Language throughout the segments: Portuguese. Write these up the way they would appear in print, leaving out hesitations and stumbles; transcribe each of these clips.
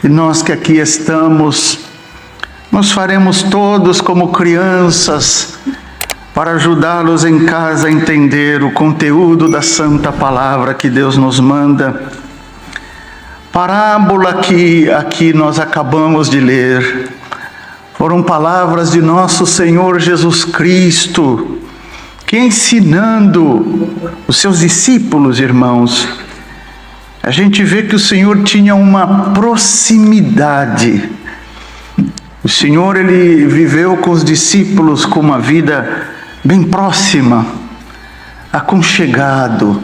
E nós que aqui estamos, nos faremos todos como crianças para ajudá-los em casa a entender o conteúdo da Santa Palavra que Deus nos manda. Parábola que aqui nós acabamos de ler foram palavras de nosso Senhor Jesus Cristo, que ensinando os seus discípulos, irmãos, a gente vê que o Senhor tinha uma proximidade. O Senhor, ele viveu com os discípulos com uma vida bem próxima, aconchegado,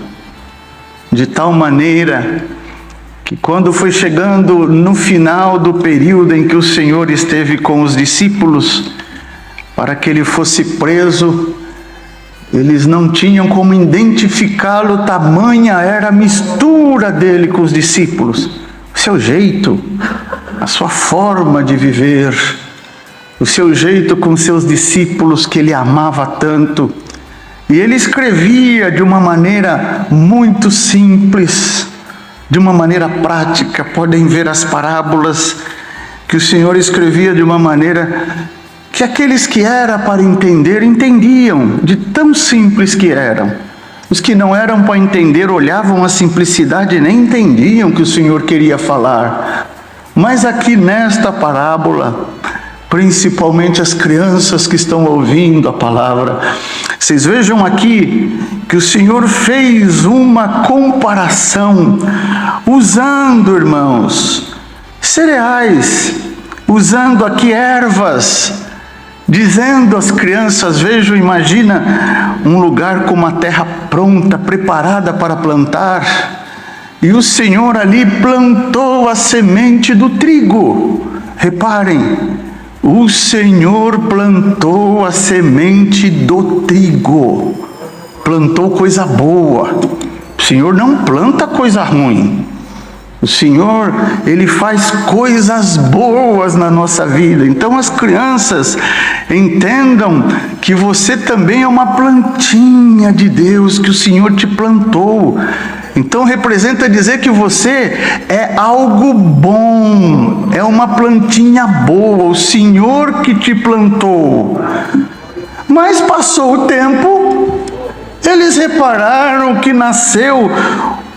de tal maneira que quando foi chegando no final do período em que o Senhor esteve com os discípulos, para que ele fosse preso, eles não tinham como identificá-lo, tamanha era a mistura dele com os discípulos, o seu jeito, a sua forma de viver, o seu jeito com seus discípulos que ele amava tanto. E ele escrevia de uma maneira muito simples, de uma maneira prática. Podem ver as parábolas que o Senhor escrevia de uma maneira que aqueles que era para entender, entendiam, de tão simples que eram. Os que não eram para entender, olhavam a simplicidade e nem entendiam o que o Senhor queria falar. Mas aqui nesta parábola, principalmente as crianças que estão ouvindo a palavra, vocês vejam aqui que o Senhor fez uma comparação, usando, irmãos, cereais, usando aqui ervas, dizendo às crianças, imagina um lugar com uma terra pronta, preparada para plantar, e o Senhor ali plantou a semente do trigo. Reparem, o Senhor plantou a semente do trigo, plantou coisa boa. O Senhor não planta coisa ruim. O Senhor, ele faz coisas boas na nossa vida. Então as crianças entendam que você também é uma plantinha de Deus, que o Senhor te plantou. Então representa dizer que você é algo bom, é uma plantinha boa, o Senhor que te plantou. Mas passou o tempo, eles repararam que nasceu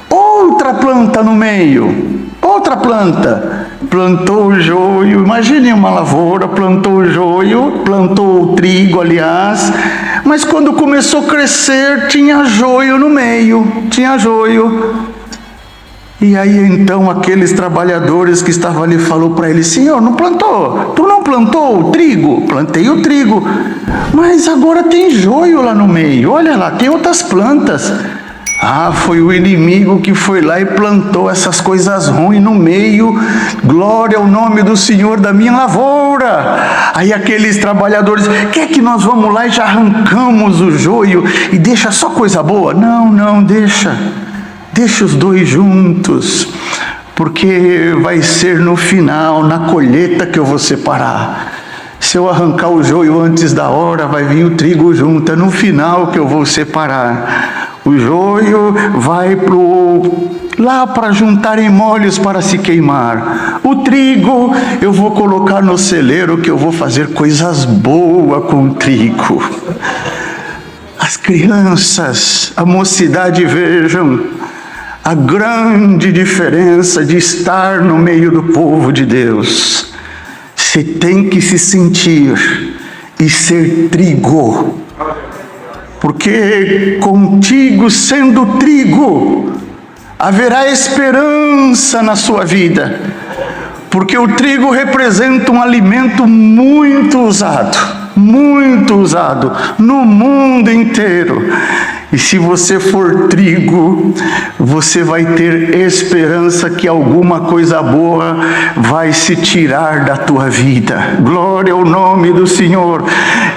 outra planta no meio, outra planta. Plantou o joio, imagine uma lavoura, plantou o joio, plantou o trigo, aliás, mas quando começou a crescer, tinha joio no meio, tinha joio. E aí então aqueles trabalhadores que estavam ali falou para ele: Senhor, não plantou? Tu não plantou o trigo? Plantei o trigo, mas agora tem joio lá no meio, olha lá, tem outras plantas. Ah, foi o inimigo que foi lá e plantou essas coisas ruins no meio. Glória ao nome do Senhor da minha lavoura. Aí aqueles trabalhadores: quer que nós vamos lá e já arrancamos o joio e deixa só coisa boa? Não, deixa os dois juntos, porque vai ser no final, na colheita, que eu vou separar. Se eu arrancar o joio antes da hora, vai vir o trigo junto, é no final que eu vou separar. O joio vai lá para juntar em molhos para se queimar. O trigo eu vou colocar no celeiro, que eu vou fazer coisas boas com o trigo. As crianças, a mocidade, vejam a grande diferença de estar no meio do povo de Deus. Você tem que se sentir e ser trigo, porque contigo, sendo trigo, haverá esperança na sua vida, porque o trigo representa um alimento muito usado no mundo inteiro. E se você for trigo, você vai ter esperança que alguma coisa boa vai se tirar da tua vida. Glória ao nome do Senhor.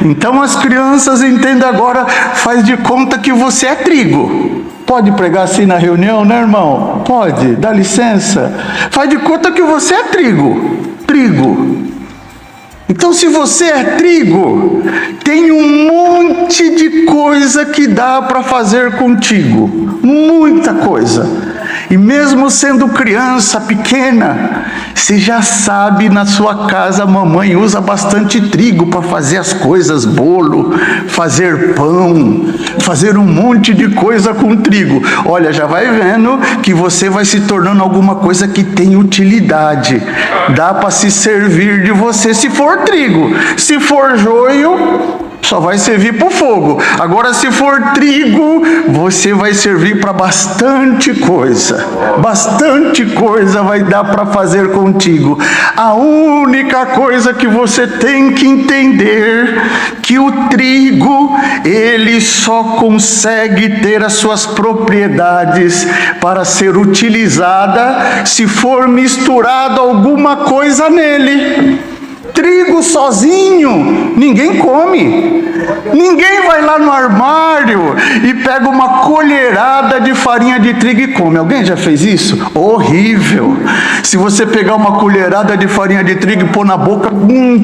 Então as crianças entendem agora, faz de conta que você é trigo. Pode pregar assim na reunião, né, irmão? Pode, dá licença. Faz de conta que você é trigo. Então, se você é trigo, tem um monte de coisa que dá para fazer contigo, muita coisa. E mesmo sendo criança pequena, você já sabe, na sua casa a mamãe usa bastante trigo para fazer as coisas, bolo, fazer pão, fazer um monte de coisa com trigo. Olha, já vai vendo que você vai se tornando alguma coisa que tem utilidade. Dá para se servir de você se for trigo. Se for joio, só vai servir para o fogo. Agora, se for trigo, você vai servir para bastante coisa. Bastante coisa vai dar para fazer contigo. A única coisa que você tem que entender, que o trigo, ele só consegue ter as suas propriedades para ser utilizada se for misturado alguma coisa nele. Trigo sozinho, ninguém come. Ninguém vai lá no armário e pega uma colherada de farinha de trigo e come. Alguém já fez isso? Horrível. Se você pegar uma colherada de farinha de trigo e pôr na boca,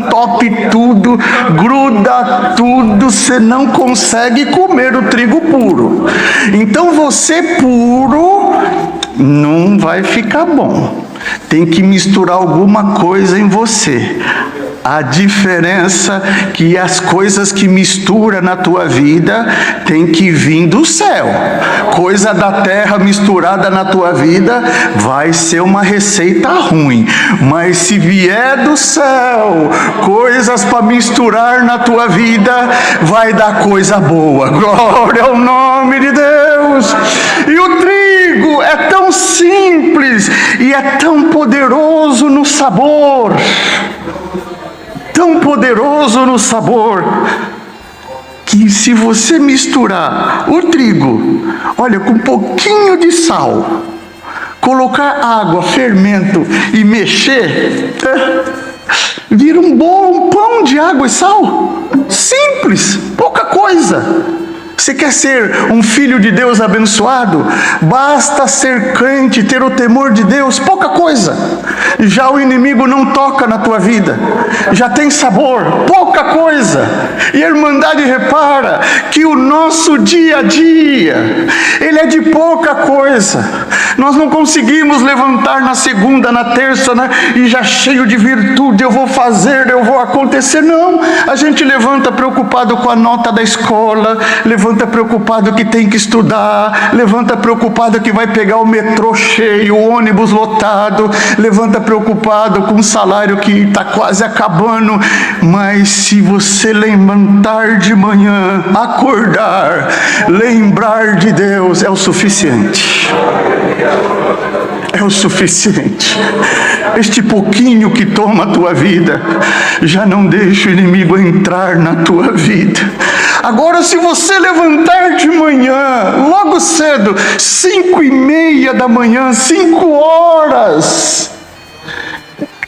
tope tudo, gruda tudo, você não consegue comer o trigo puro. Então você puro não vai ficar bom. Tem que misturar alguma coisa em você. A diferença que as coisas que mistura na tua vida tem que vir do céu. Coisa da terra misturada na tua vida vai ser uma receita ruim. Mas se vier do céu coisas para misturar na tua vida, vai dar coisa boa. Glória ao nome de Deus. E o trigo é tão simples e é tão poderoso no sabor. Tão poderoso no sabor, que se você misturar o trigo, olha, com um pouquinho de sal, colocar água, fermento e mexer, vira um bom pão de água e sal. Simples, pouca coisa. Você quer ser um filho de Deus abençoado? Basta ser crente, ter o temor de Deus, pouca coisa. Já o inimigo não toca na tua vida. Já tem sabor, pouca coisa. E a Irmandade repara que o nosso dia a dia, ele é de pouca coisa. Nós não conseguimos levantar na segunda, na terça, e já cheio de virtude, eu vou fazer, eu vou acontecer. Não, a gente levanta preocupado com a nota da escola, levanta preocupado que tem que estudar, levanta preocupado que vai pegar o metrô cheio, o ônibus lotado, levanta preocupado com o salário que está quase acabando. Mas se você levantar de manhã, acordar, lembrar de Deus, é o suficiente. É o suficiente. Este pouquinho que toma a tua vida, já não deixa o inimigo entrar na tua vida. Agora, se você levantar de manhã, logo cedo, 5:30 da manhã, 5 horas,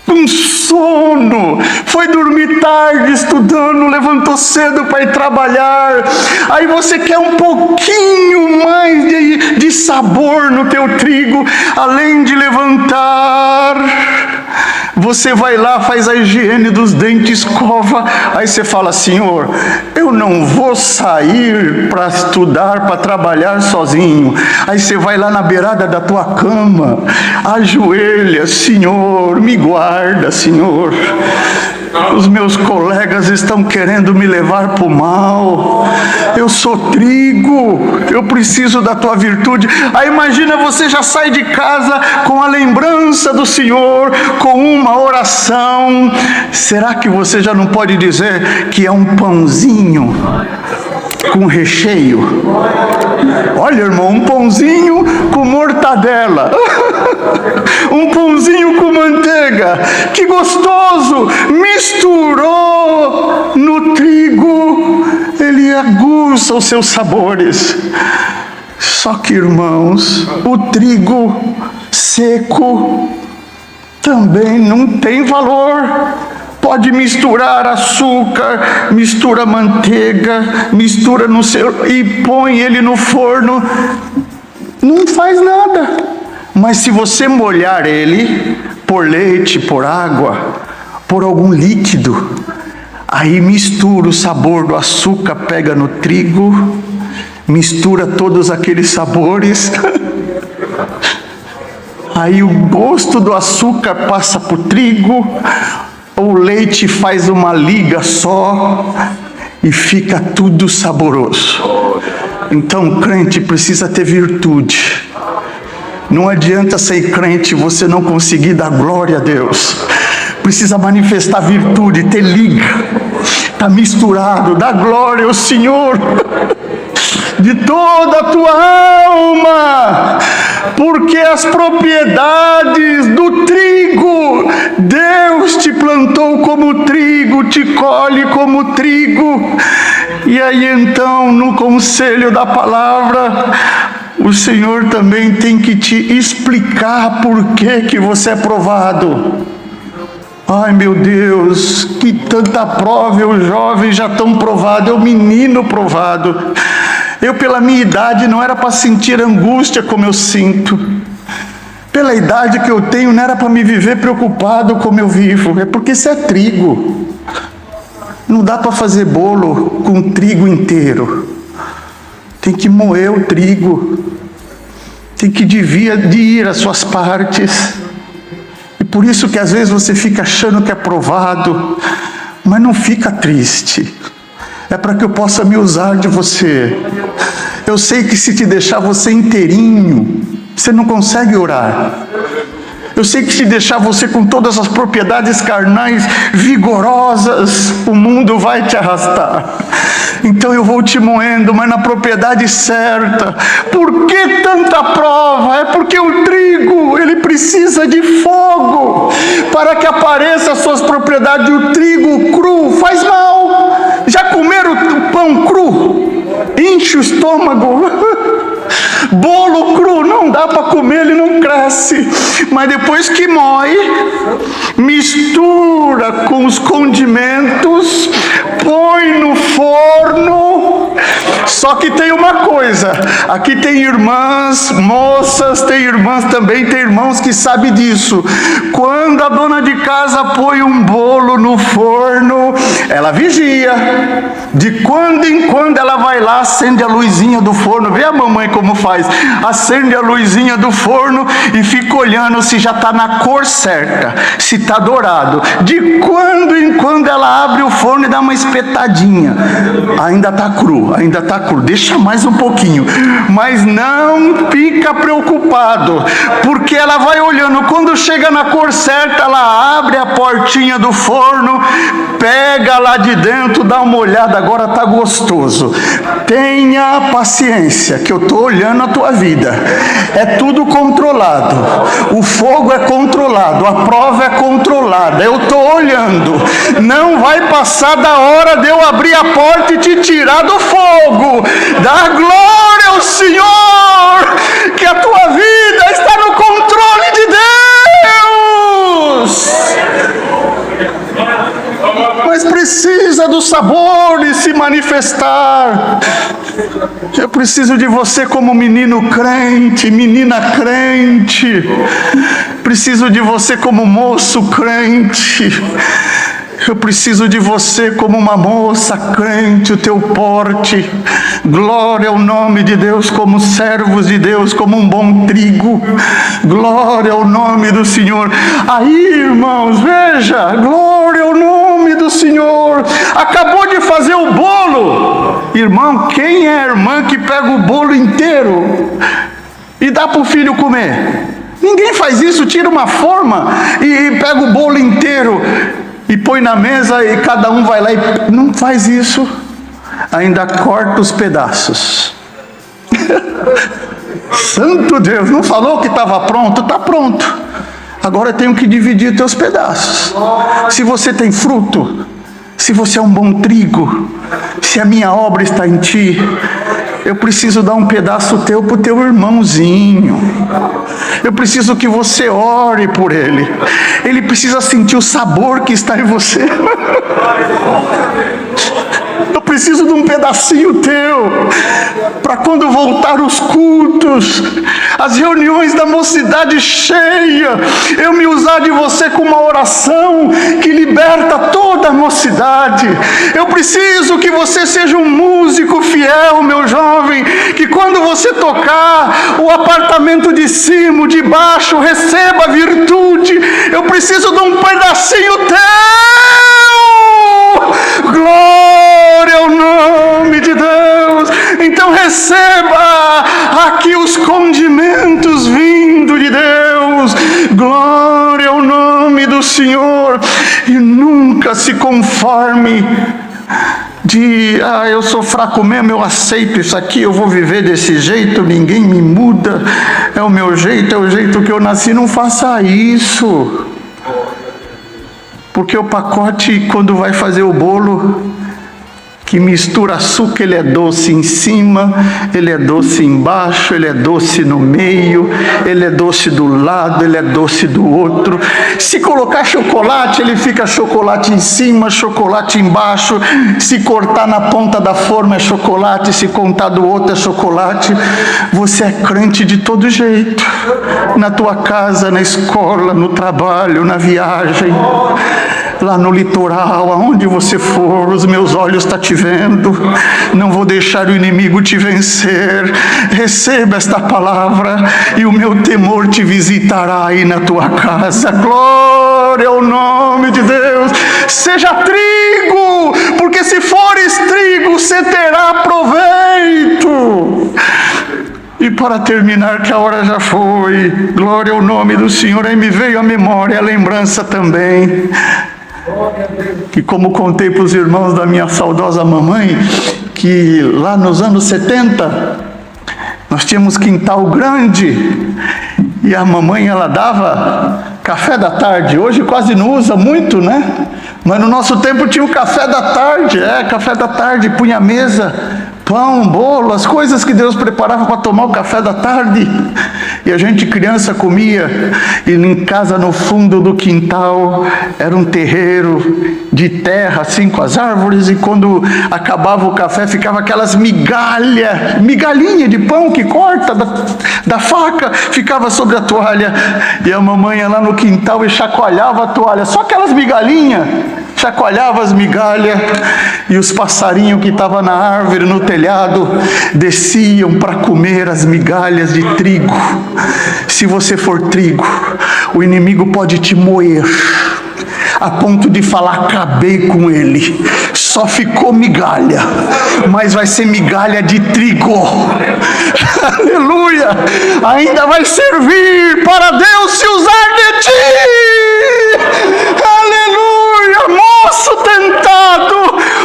com sono, foi dormir tarde estudando, levantou cedo para ir trabalhar, aí você quer um pouquinho mais de sabor no teu trigo, além de levantar, você vai lá, faz a higiene dos dentes, escova, aí você fala: Senhor, eu não vou sair para estudar, para trabalhar sozinho. Aí você vai lá na beirada da tua cama, ajoelha: Senhor, me guarda, Senhor. Os meus colegas estão querendo me levar para o mal. Eu sou trigo, eu preciso da tua virtude. Aí imagina, você já sai de casa com a lembrança do Senhor, com uma oração. Será que você já não pode dizer que é um pãozinho com recheio? Olha, irmão, um pãozinho com mortadela, um pãozinho com manteiga, que gostoso! Misturou no trigo, ele aguça os seus sabores. Só que, irmãos, o trigo seco também não tem valor. Pode misturar açúcar, mistura manteiga, mistura no seu e põe ele no forno, não faz nada. Mas se você molhar ele, por leite, por água, por algum líquido, aí mistura o sabor do açúcar, pega no trigo, mistura todos aqueles sabores. Aí o gosto do açúcar passa para o trigo, o leite faz uma liga só e fica tudo saboroso. Então o crente precisa ter virtude. Não adianta ser crente e você não conseguir dar glória a Deus. Precisa manifestar virtude, ter liga. Está misturado, dá glória ao Senhor de toda a tua alma, porque as propriedades do trigo, Deus te plantou como trigo, te colhe como trigo. E aí então, no conselho da palavra, o Senhor também tem que te explicar por que você é provado. Ai meu Deus, que tanta prova, os jovens já estão provados, é o menino provado. Eu pela minha idade não era para sentir angústia como eu sinto. Pela idade que eu tenho não era para me viver preocupado como eu vivo. É porque isso é trigo. Não dá para fazer bolo com trigo inteiro. Tem que moer o trigo. Tem que dividir as suas partes. E por isso que às vezes você fica achando que é provado, mas não fica triste. É para que eu possa me usar de você. Eu sei que se te deixar você inteirinho, você não consegue orar. Eu sei que se deixar você com todas as propriedades carnais vigorosas, o mundo vai te arrastar. Então eu vou te moendo, mas na propriedade certa. Por que tanta prova? É porque o trigo, ele precisa de fogo para que apareça as suas propriedades. O trigo cru faz mal. Já comeram o pão cru? Enche o estômago. Bolo cru não dá para comer, ele não cresce. Mas depois que moe, mistura com os condimentos, põe no forno. Só que tem uma coisa, aqui tem irmãs, moças, tem irmãs também, tem irmãos que sabem disso. Quando a dona de casa põe um bolo no forno, ela vigia. De quando em quando ela vai lá, acende a luzinha do forno. Vê a mamãe como faz. Acende a luzinha do forno e fica olhando se já está na cor certa, se está dourado. De quando em quando ela abre o forno e dá uma espetadinha. Ainda está cru, ainda está cru. Deixa mais um pouquinho. Mas não fica preocupado, porque ela vai olhando. Quando chega na cor certa, ela abre a portinha do forno, pega lá de dentro, dá uma olhada. Agora está gostoso. Tenha paciência, que eu estou olhando a tua vida. É tudo controlado. O fogo é controlado, a prova é controlada. Eu estou olhando. Não vai passar da hora de eu abrir a porta e te tirar do fogo. Dá glória ao Senhor, que a tua vida está no controle de Deus. Mas precisa do sabor de se manifestar. Eu preciso de você como menino crente, menina crente. Preciso de você como moço crente. Eu preciso de você como uma moça crente, o teu porte. Glória ao nome de Deus, como servos de Deus, como um bom trigo. Glória ao nome do Senhor. Aí, irmãos, veja, glória ao nome do Senhor. Acabou de fazer o bolo. Irmão, quem é a irmã que pega o bolo inteiro e dá para o filho comer? Ninguém faz isso, tira uma forma e pega o bolo inteiro e põe na mesa e cada um vai lá e... Não faz isso. Ainda corta os pedaços. Santo Deus, não falou que estava pronto? Está pronto. Agora eu tenho que dividir teus pedaços. Se você tem fruto, se você é um bom trigo, se a minha obra está em ti, eu preciso dar um pedaço teu para o teu irmãozinho. Eu preciso que você ore por ele. Ele precisa sentir o sabor que está em você. Eu preciso de um pedacinho teu, para quando voltar os cultos, as reuniões da mocidade cheia, eu me usar de você com uma oração que liberta toda a mocidade. Eu preciso que você seja um músico fiel, meu jovem, que quando você tocar o apartamento de cima, o de baixo, receba a virtude. Eu preciso de um pedacinho teu. Glória ao nome de Deus. Então receba aqui os condimentos vindo de Deus. Glória ao nome do Senhor. E nunca se conforme de, eu sou fraco mesmo, eu aceito isso aqui, eu vou viver desse jeito, ninguém me muda, é o meu jeito, é o jeito que eu nasci. Não faça isso, porque o pacote, quando vai fazer o bolo, que mistura açúcar, ele é doce em cima, ele é doce embaixo, ele é doce no meio, ele é doce do lado, ele é doce do outro. Se colocar chocolate, ele fica chocolate em cima, chocolate embaixo. Se cortar na ponta da forma é chocolate, se contar do outro é chocolate. Você é crente de todo jeito, na tua casa, na escola, no trabalho, na viagem, lá no litoral, aonde você for, os meus olhos estão te vendo. Não vou deixar o inimigo te vencer. Receba esta palavra e o meu temor te visitará aí na tua casa. Glória ao nome de Deus. Seja trigo, porque se fores trigo, você terá proveito. E para terminar, que a hora já foi, glória ao nome do Senhor. Aí me veio a memória, a lembrança também, que como contei para os irmãos da minha saudosa mamãe, que lá nos anos 70, nós tínhamos quintal grande, e a mamãe, ela dava café da tarde. Hoje quase não usa muito, né? Mas no nosso tempo tinha o café da tarde, café da tarde, punha a mesa, pão, bolo, as coisas que Deus preparava para tomar o café da tarde. E a gente, criança, comia. E em casa, no fundo do quintal, era um terreiro de terra, assim, com as árvores. E quando acabava o café, ficava aquelas migalhinha de pão que corta da faca, ficava sobre a toalha. E a mamãe ia lá no quintal e chacoalhava a toalha, só aquelas migalhinhas. Chacoalhava as migalhas, e os passarinhos que estavam na árvore, no telhado, desciam para comer as migalhas de trigo. Se você for trigo, o inimigo pode te moer, a ponto de falar: acabei com ele, só ficou migalha, mas vai ser migalha de trigo. Aleluia! Ainda vai servir para Deus se usar de ti. Aleluia! Moço tentado,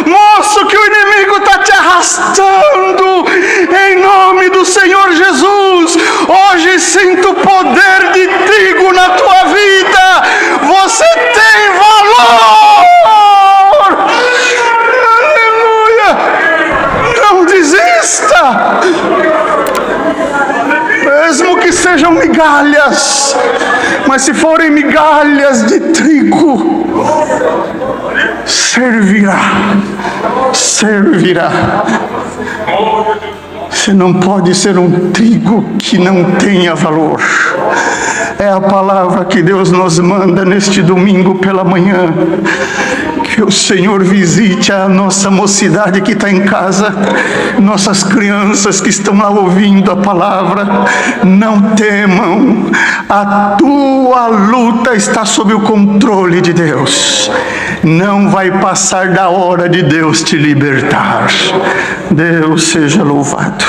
moço que o inimigo está te arrastando, em nome do Senhor Jesus, hoje sinto o poder de trigo na tua vida. Você tem valor. Aleluia! Não desista, mesmo que sejam migalhas, mas se forem migalhas de trigo, servirá. Você não pode ser um trigo que não tenha valor. É a palavra que Deus nos manda neste domingo pela manhã. Que o Senhor visite a nossa mocidade que está em casa, nossas crianças que estão lá ouvindo a palavra. Não temam, a tua luta está sob o controle de Deus. Não vai passar da hora de Deus te libertar. Deus seja louvado.